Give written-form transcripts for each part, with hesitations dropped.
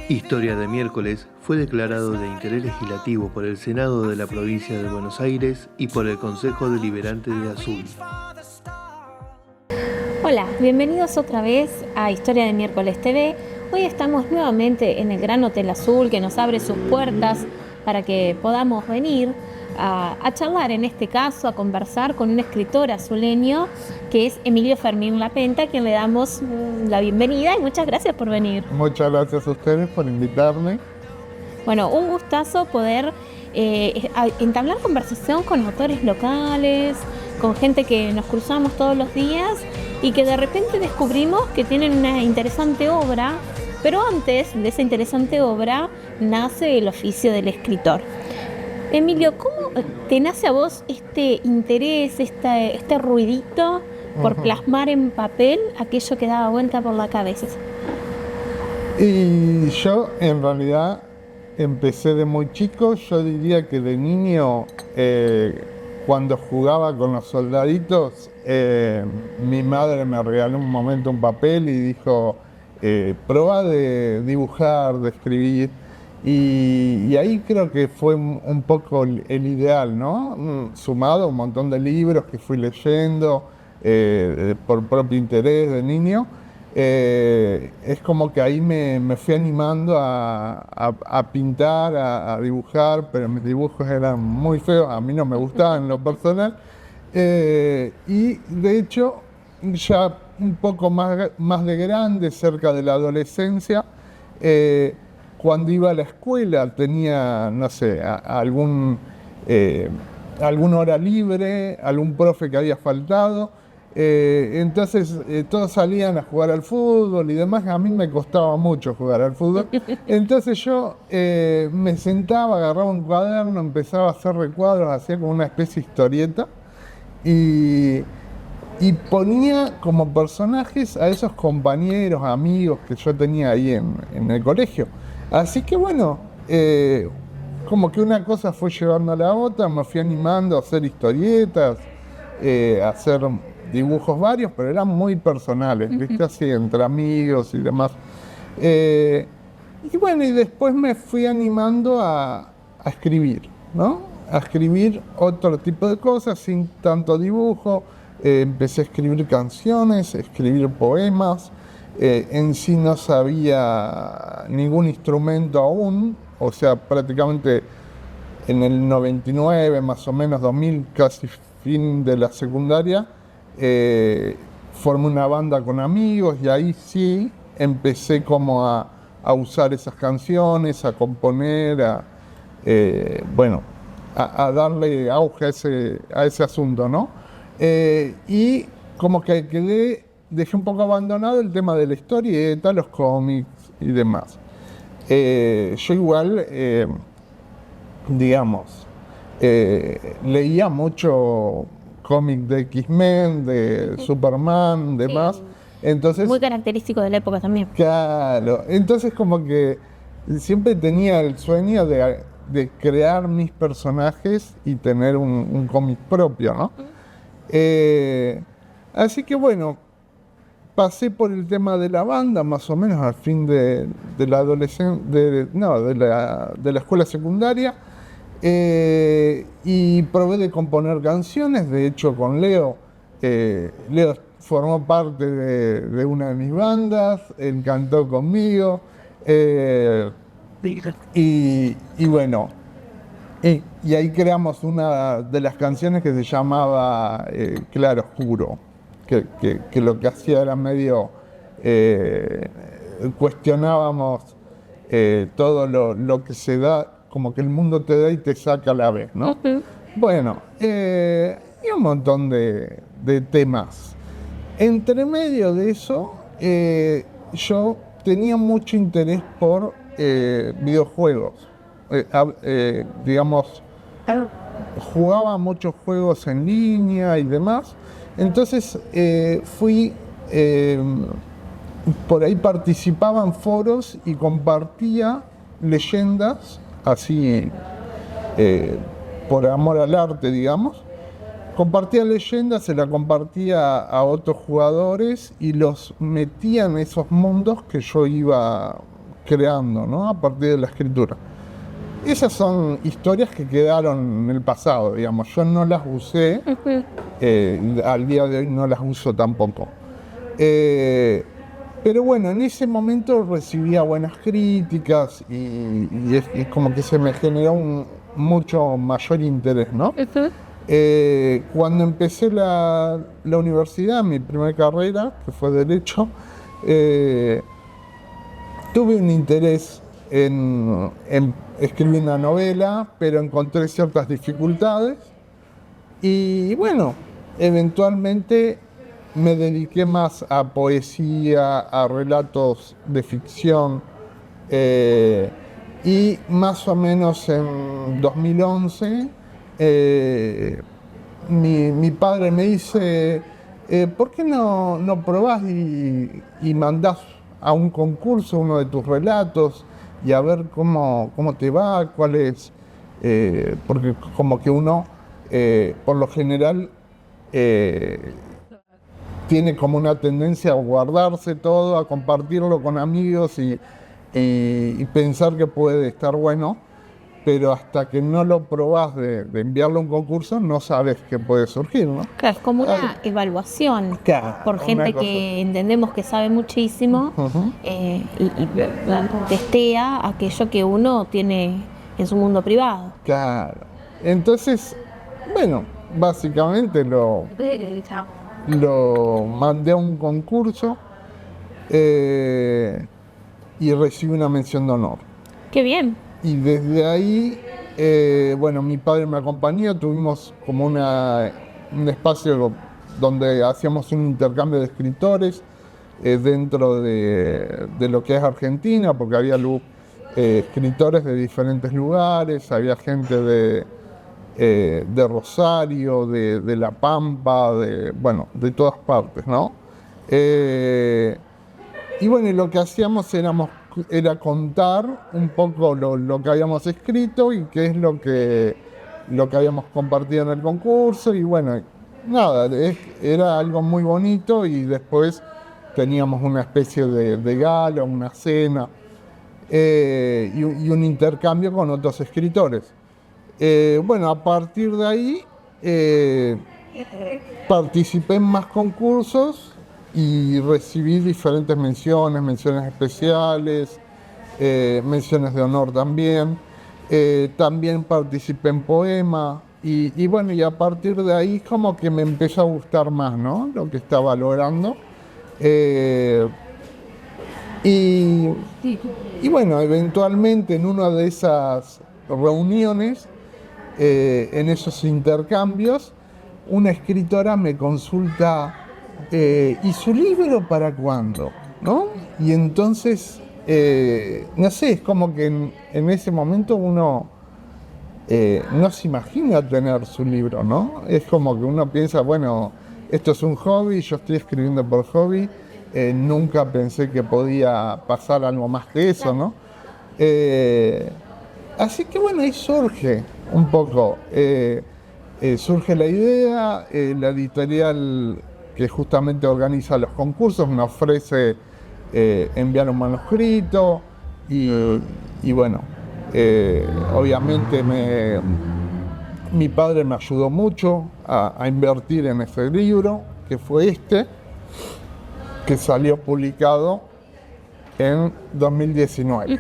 Historia de Miércoles fue declarado de interés legislativo por el Senado de la Provincia de Buenos Aires y por el Consejo Deliberante de Azul. Hola, bienvenidos otra vez a Historia de Miércoles TV. Hoy estamos nuevamente en el Gran Hotel Azul, que nos abre sus puertas para que podamos venir a charlar, en este caso, a conversar con un escritor azuleño que es Emilio Fermín Lapenta, a quien le damos la bienvenida y muchas gracias por venir. Muchas gracias a ustedes por invitarme. Bueno, un gustazo poder entablar conversación con autores locales, con gente que nos cruzamos todos los días y que de repente descubrimos que tienen una interesante obra, pero antes de esa interesante obra nace el oficio del escritor. Emilio, ¿cómo te nace a vos este interés, este ruidito por plasmar en papel aquello que daba vuelta por la cabeza? Y yo en realidad empecé de muy chico. Yo diría que de niño, cuando jugaba con los soldaditos, mi madre me regaló un momento un papel y dijo, probá de dibujar, de escribir. Y ahí creo que fue un poco el ideal, ¿no? Sumado a un montón de libros que fui leyendo por propio interés de niño. Es como que ahí me fui animando a pintar, a dibujar, pero mis dibujos eran muy feos, a mí no me gustaban en lo personal. Y de hecho, ya un poco más de grande, cerca de la adolescencia, cuando iba a la escuela tenía, no sé, alguna hora libre, algún profe que había faltado. Entonces todos salían a jugar al fútbol y demás. A mí me costaba mucho jugar al fútbol. Entonces yo me sentaba, agarraba un cuaderno, empezaba a hacer recuadros, hacía como una especie de historieta y ponía como personajes a esos compañeros, amigos que yo tenía ahí en el colegio. Así que bueno, como que una cosa fue llevando a la otra, me fui animando a hacer historietas, a hacer dibujos varios, pero eran muy personales, ¿viste? Así, entre amigos y demás. Y bueno, y después me fui animando a escribir, ¿no? A escribir otro tipo de cosas, sin tanto dibujo. Empecé a escribir canciones, a escribir poemas. En sí no sabía ningún instrumento aún, o sea, prácticamente en el 99, más o menos 2000, casi fin de la secundaria, formé una banda con amigos y ahí sí empecé como a usar esas canciones, a componer, a darle auge a ese asunto, ¿no? Y como que dejé un poco abandonado el tema de la historieta, los cómics y demás. Yo igual, digamos, leía mucho cómic de X-Men, de Superman, demás. Sí. Entonces, Muy característico de la época también. claro, entonces como que siempre tenía el sueño de crear mis personajes y tener un cómic propio, ¿no? Así que bueno, pasé por el tema de la banda, más o menos al fin de la de la escuela secundaria, y probé de componer canciones. De hecho, con Leo, Leo formó parte de una de mis bandas, él cantó conmigo, y bueno, y ahí creamos una de las canciones que se llamaba Claro Oscuro, que lo que hacía era medio, cuestionábamos todo lo que se da, como que el mundo te da y te saca a la vez, ¿no? Bueno, y un montón de temas. Entre medio de eso, yo tenía mucho interés por videojuegos. Digamos, jugaba muchos juegos en línea y demás. Entonces por ahí participaba en foros y compartía leyendas, así por amor al arte, digamos. Compartía leyendas, se la compartía a otros jugadores y los metía en esos mundos que yo iba creando, ¿no? A partir de la escritura. Esas son historias que quedaron en el pasado, digamos. Yo no las usé, al día de hoy no las uso tampoco. Pero bueno, en ese momento recibía buenas críticas y es como que se me generó un mucho mayor interés, ¿no? Cuando empecé la universidad, mi primera carrera, que fue Derecho, tuve un interés en escribir una novela, pero encontré ciertas dificultades y bueno, eventualmente me dediqué más a poesía, a relatos de ficción y más o menos en 2011 mi padre me dice, ¿por qué no probás y mandás a un concurso uno de tus relatos y a ver cómo te va, cuál es? Porque como que uno, por lo general, tiene como una tendencia a guardarse todo, a compartirlo con amigos y pensar que puede estar bueno, pero hasta que no lo probás de enviarlo a un concurso, no sabes qué puede surgir, ¿no? Claro, es como una evaluación por gente que entendemos que sabe muchísimo y testea aquello que uno tiene en su mundo privado. Claro. Entonces, bueno, básicamente lo mandé a un concurso y recibí una mención de honor. ¡Qué bien! Y desde ahí, bueno, mi padre me acompañó, tuvimos como un espacio donde hacíamos un intercambio de escritores dentro de lo que es Argentina, porque había escritores de diferentes lugares, había gente de Rosario, de La Pampa, bueno, de todas partes, ¿no? Y bueno, y lo que hacíamos era contar un poco lo que habíamos escrito y qué es lo que habíamos compartido en el concurso y bueno, nada, era algo muy bonito y después teníamos una especie de gala, una cena y un intercambio con otros escritores. Bueno, a partir de ahí participé en más concursos y recibí diferentes menciones especiales, menciones de honor también. También participé en poema y bueno, y a partir de ahí como que me empezó a gustar más, ¿no? Lo que estaba logrando. Y bueno, eventualmente en una de esas reuniones, en esos intercambios, una escritora me consulta, ¿y su libro para cuándo? ¿No? Y entonces, no sé, es como que en ese momento uno no se imagina tener su libro, ¿no? Es como que uno piensa, bueno, esto es un hobby, yo estoy escribiendo por hobby, nunca pensé que podía pasar algo más que eso, ¿no? Así que bueno, ahí surge un poco, surge la idea, la editorial que justamente organiza los concursos me ofrece enviar un manuscrito y bueno, obviamente mi padre me ayudó mucho a invertir en ese libro, que fue que salió publicado en 2019.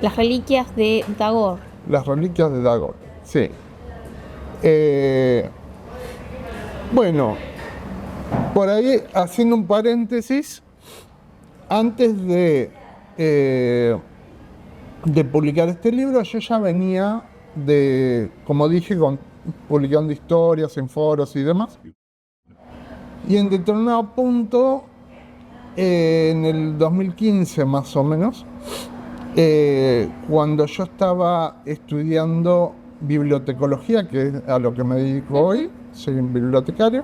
Las reliquias de Tagore. Las reliquias de Tagore, sí. Bueno, por ahí, haciendo un paréntesis, antes de publicar este libro, yo ya venía como dije, publicando historias en foros y demás. Y en determinado punto, en el 2015 más o menos, cuando yo estaba estudiando bibliotecología, que es a lo que me dedico hoy, soy un bibliotecario,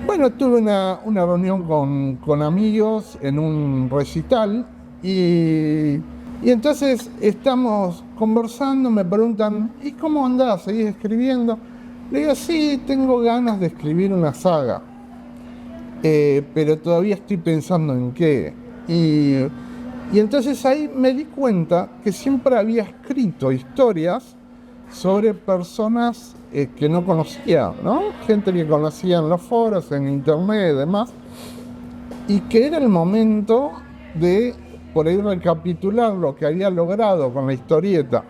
bueno, tuve una reunión con amigos en un recital y entonces estamos conversando, me preguntan, ¿y cómo andás? ¿Seguís escribiendo? Le digo, sí, tengo ganas de escribir una saga, pero todavía estoy pensando en qué. Y, y entonces ahí me di cuenta que siempre había escrito historias sobre personas que no conocía, ¿no? Gente que conocía en los foros, en internet y demás, y que era el momento de por ahí recapitular lo que había logrado con la historieta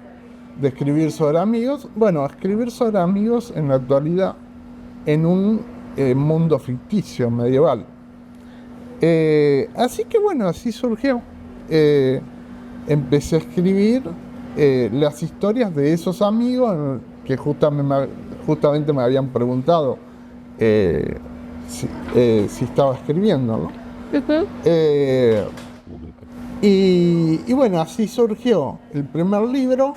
de escribir sobre amigos. Bueno, escribir sobre amigos en la actualidad en un mundo ficticio medieval. Así que bueno, así surgió. Empecé a escribir las historias de esos amigos que justamente me habían preguntado si estaba escribiendo, ¿no? Ujú. Y bueno, así surgió el primer libro,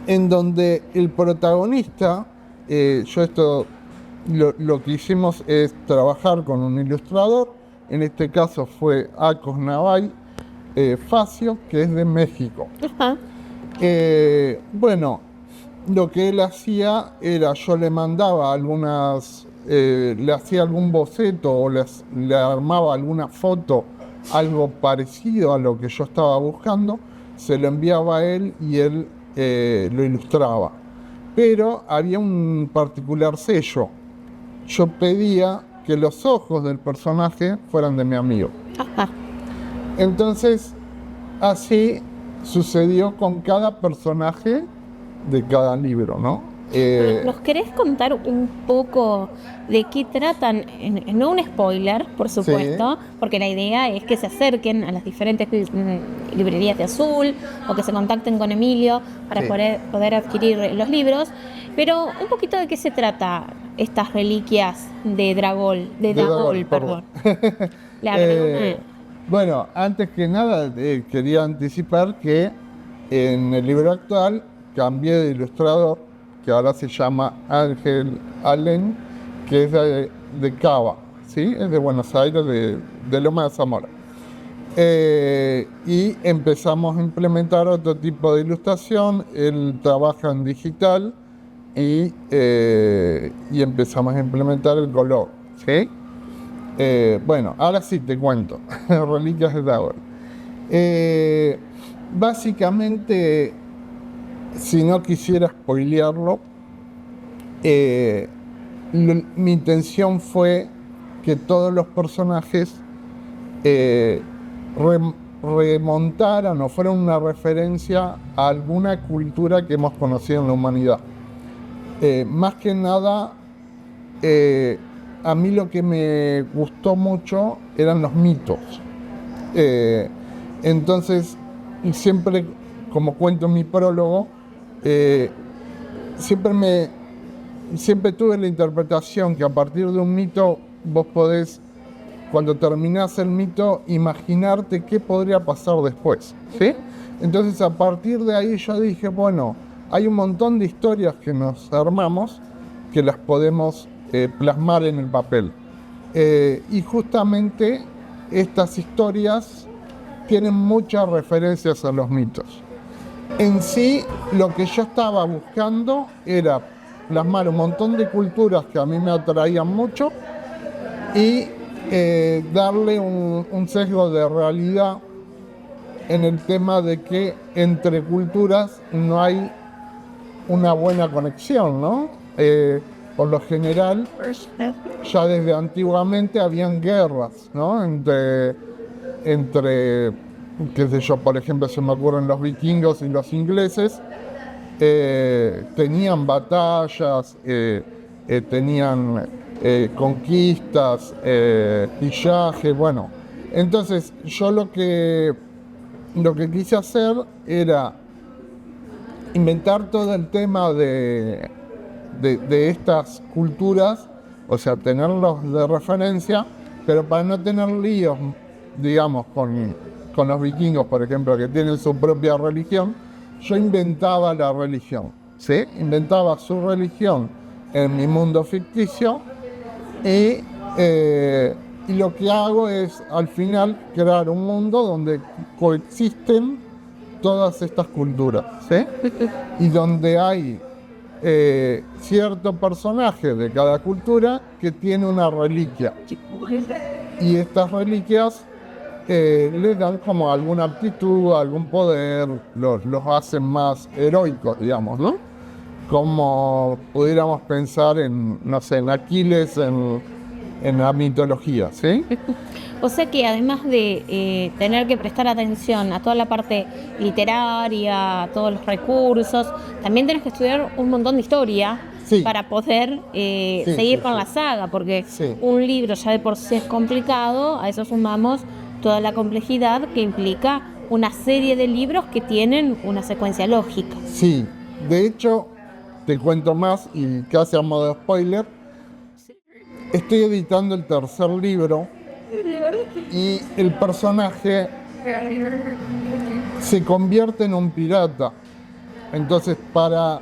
en donde el protagonista, yo esto lo que hicimos es trabajar con un ilustrador, en este caso fue Acos Navay Facio, que es de México. Ajá. Bueno, lo que él hacía era, yo le mandaba le hacía algún boceto o le armaba alguna foto, algo parecido a lo que yo estaba buscando, se lo enviaba a él y él lo ilustraba. Pero había un particular sello. Yo pedía que los ojos del personaje fueran de mi amigo. Ajá. Entonces, así sucedió con cada personaje de cada libro, ¿no? ¿Nos querés contar un poco de qué tratan? No un spoiler, por supuesto, porque la idea es que se acerquen a las diferentes librerías de Azul o que se contacten con Emilio para Sí. poder adquirir los libros, pero un poquito de qué se trata estas reliquias de Dragol, de Dagol, perdón. Le agregué Bueno, antes que nada quería anticipar que en el libro actual cambié de ilustrador, que ahora se llama Ángel Allen, que es de Cava, ¿sí? Es de Buenos Aires, de Loma de Zamora. Y empezamos a implementar otro tipo de ilustración. Él trabaja en digital y empezamos a implementar el color, ¿sí? Bueno, ahora sí te cuento. Reliquias de Dagor. Básicamente, si no quisiera spoilearlo, mi intención fue que todos los personajes remontaran o fueran una referencia a alguna cultura que hemos conocido en la humanidad. Más que nada, a mí lo que me gustó mucho eran los mitos. Entonces, siempre, como cuento en mi prólogo, siempre tuve la interpretación que a partir de un mito vos podés, cuando terminás el mito, imaginarte qué podría pasar después, ¿sí? Entonces, a partir de ahí yo dije, bueno, hay un montón de historias que nos armamos que las podemos plasmar en el papel. Y justamente estas historias tienen muchas referencias a los mitos. En sí, lo que yo estaba buscando era plasmar un montón de culturas que a mí me atraían mucho y darle un sesgo de realidad en el tema de que entre culturas no hay una buena conexión, ¿no? Por lo general, ya desde antiguamente habían guerras, ¿no? Entre qué sé yo, por ejemplo, se me ocurren los vikingos y los ingleses, tenían batallas, tenían conquistas, pillaje, bueno. Entonces, yo lo que quise hacer era inventar todo el tema de estas culturas, o sea, tenerlos de referencia, pero para no tener líos, digamos, con los vikingos, por ejemplo, que tienen su propia religión, yo inventaba la religión, ¿sí? Inventaba su religión en mi mundo ficticio y lo que hago es, al final, crear un mundo donde coexisten todas estas culturas, ¿sí? Y donde hay cierto personaje de cada cultura que tiene una reliquia. Y estas reliquias les dan como alguna aptitud, algún poder, los hacen más heroicos, digamos, ¿no? Como pudiéramos pensar en, no sé, en Aquiles, en la mitología, ¿sí? O sea que además de tener que prestar atención a toda la parte literaria, a todos los recursos, también tenés que estudiar un montón de historia Sí. para poder seguir con la saga, porque un libro ya de por sí es complicado, a eso sumamos toda la complejidad que implica una serie de libros que tienen una secuencia lógica. Sí, de hecho, te cuento más y casi a modo de spoiler, estoy editando el tercer libro y el personaje se convierte en un pirata. Entonces, para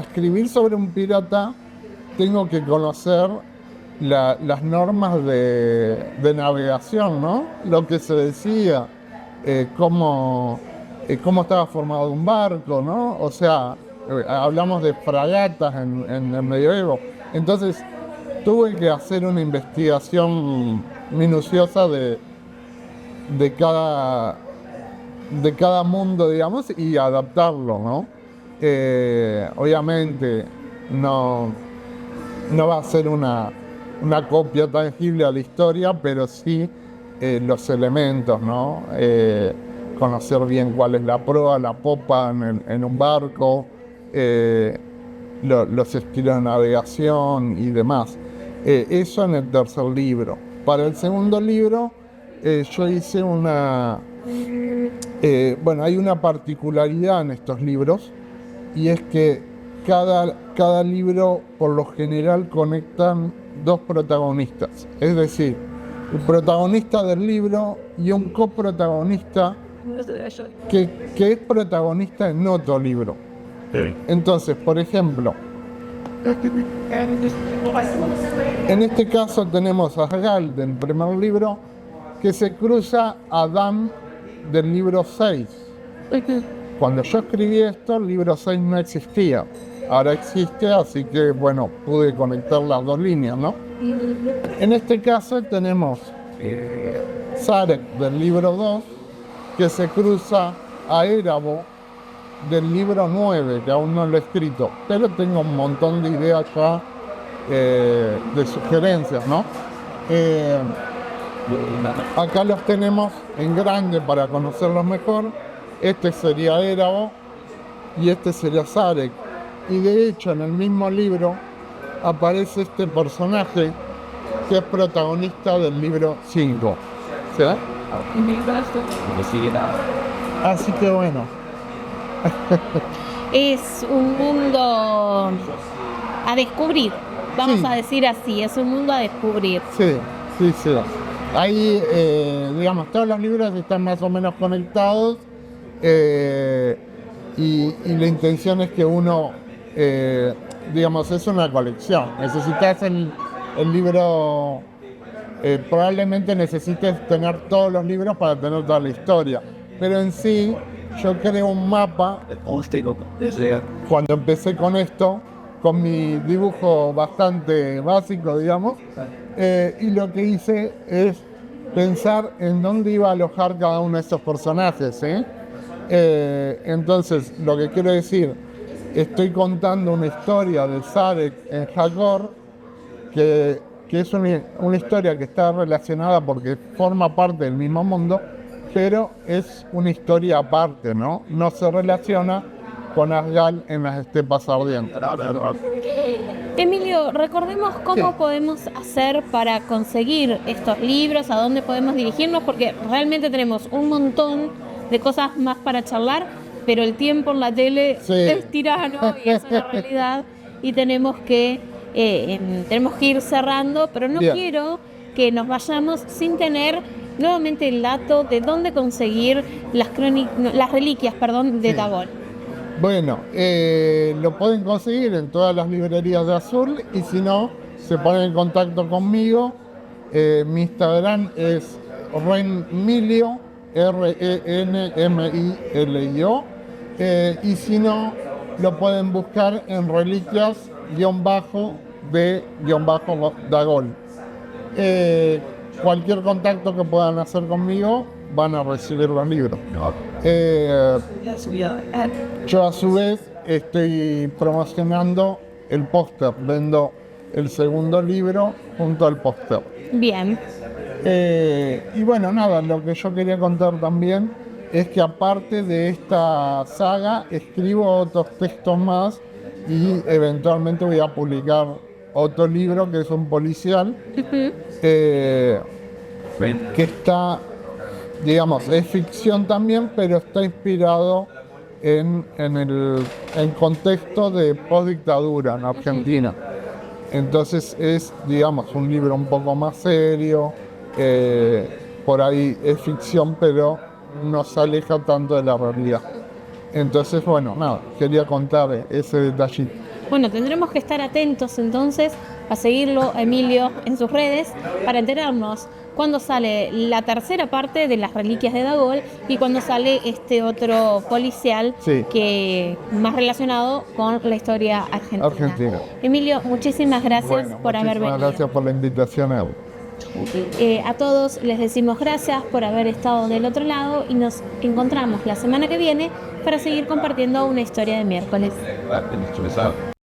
escribir sobre un pirata, tengo que conocer las normas de navegación, ¿no? Lo que se decía, cómo estaba formado un barco, ¿no? O sea, hablamos de fragatas en el medioevo. Entonces, tuve que hacer una investigación minuciosa de cada mundo, digamos, y adaptarlo, ¿no? Obviamente no va a ser una copia tangible a la historia, pero sí los elementos, ¿no? Conocer bien cuál es la proa, la popa en un barco, los estilos de navegación y demás. Eso en el tercer libro. Para el segundo libro, yo hice hay una particularidad en estos libros, y es que cada libro, por lo general, conectan dos protagonistas. Es decir, el protagonista del libro y un coprotagonista que es protagonista en otro libro. Entonces, por ejemplo, en este caso tenemos a Gal del primer libro que se cruza a Dan del libro 6. Cuando yo escribí esto, el libro 6 no existía. Ahora existe, así que, bueno, pude conectar las dos líneas, ¿no? En este caso tenemos Sarek del libro 2 que se cruza a Érabo del libro 9, que aún no lo he escrito, pero tengo un montón de ideas ya, de sugerencias, ¿no? Acá los tenemos en grande para conocerlos mejor. Este sería Érabo y este sería Sarek. Y de hecho, en el mismo libro aparece este personaje que es protagonista del libro 5. ¿Sí? Así que bueno. Es un mundo a descubrir, vamos a decir así, es un mundo a descubrir. Sí. Ahí, digamos, todos los libros están más o menos conectados, y la intención es que uno, digamos, es una colección. Necesitas el libro, probablemente necesites tener todos los libros para tener toda la historia, pero en sí yo creo un mapa cuando empecé con esto, con mi dibujo bastante básico, digamos, y lo que hice es pensar en dónde iba a alojar cada uno de estos personajes, entonces, lo que quiero decir, estoy contando una historia de Sarek en Hakor, que es una historia que está relacionada porque forma parte del mismo mundo, pero es una historia aparte, ¿no? No se relaciona con Asgal en las estepas ardientes. Emilio, recordemos cómo podemos hacer para conseguir estos libros, a dónde podemos dirigirnos, porque realmente tenemos un montón de cosas más para charlar, pero el tiempo en la tele es tirano y es una realidad, y tenemos que ir cerrando, pero no quiero que nos vayamos sin tener nuevamente el dato de dónde conseguir las reliquias de Dagón. Bueno, lo pueden conseguir en todas las librerías de Azul, y si no, se ponen en contacto conmigo. Mi Instagram es Renmilio, RENMILIO, y si no, lo pueden buscar en reliquias-de-Dagol. cualquier contacto que puedan hacer conmigo van a recibir los libros. Yo a su vez estoy promocionando el póster, vendo el segundo libro junto al póster. Bien. Y bueno, nada, lo que yo quería contar también es que aparte de esta saga escribo otros textos más y eventualmente voy a publicar otro libro que es un policial que está, digamos, es ficción también, pero está inspirado en el contexto de postdictadura en Argentina. Entonces es, digamos, un libro un poco más serio, por ahí es ficción, pero no se aleja tanto de la realidad. Entonces, bueno, nada, quería contar ese detallito. Bueno, tendremos que estar atentos entonces a seguirlo, Emilio, en sus redes para enterarnos cuándo sale la tercera parte de Las Reliquias de Dagol y cuándo sale este otro policial que más relacionado con la historia argentina. Emilio, muchísimas gracias por haber venido. Gracias por la invitación, Edu. A todos les decimos gracias por haber estado del otro lado y nos encontramos la semana que viene para seguir compartiendo una historia de miércoles.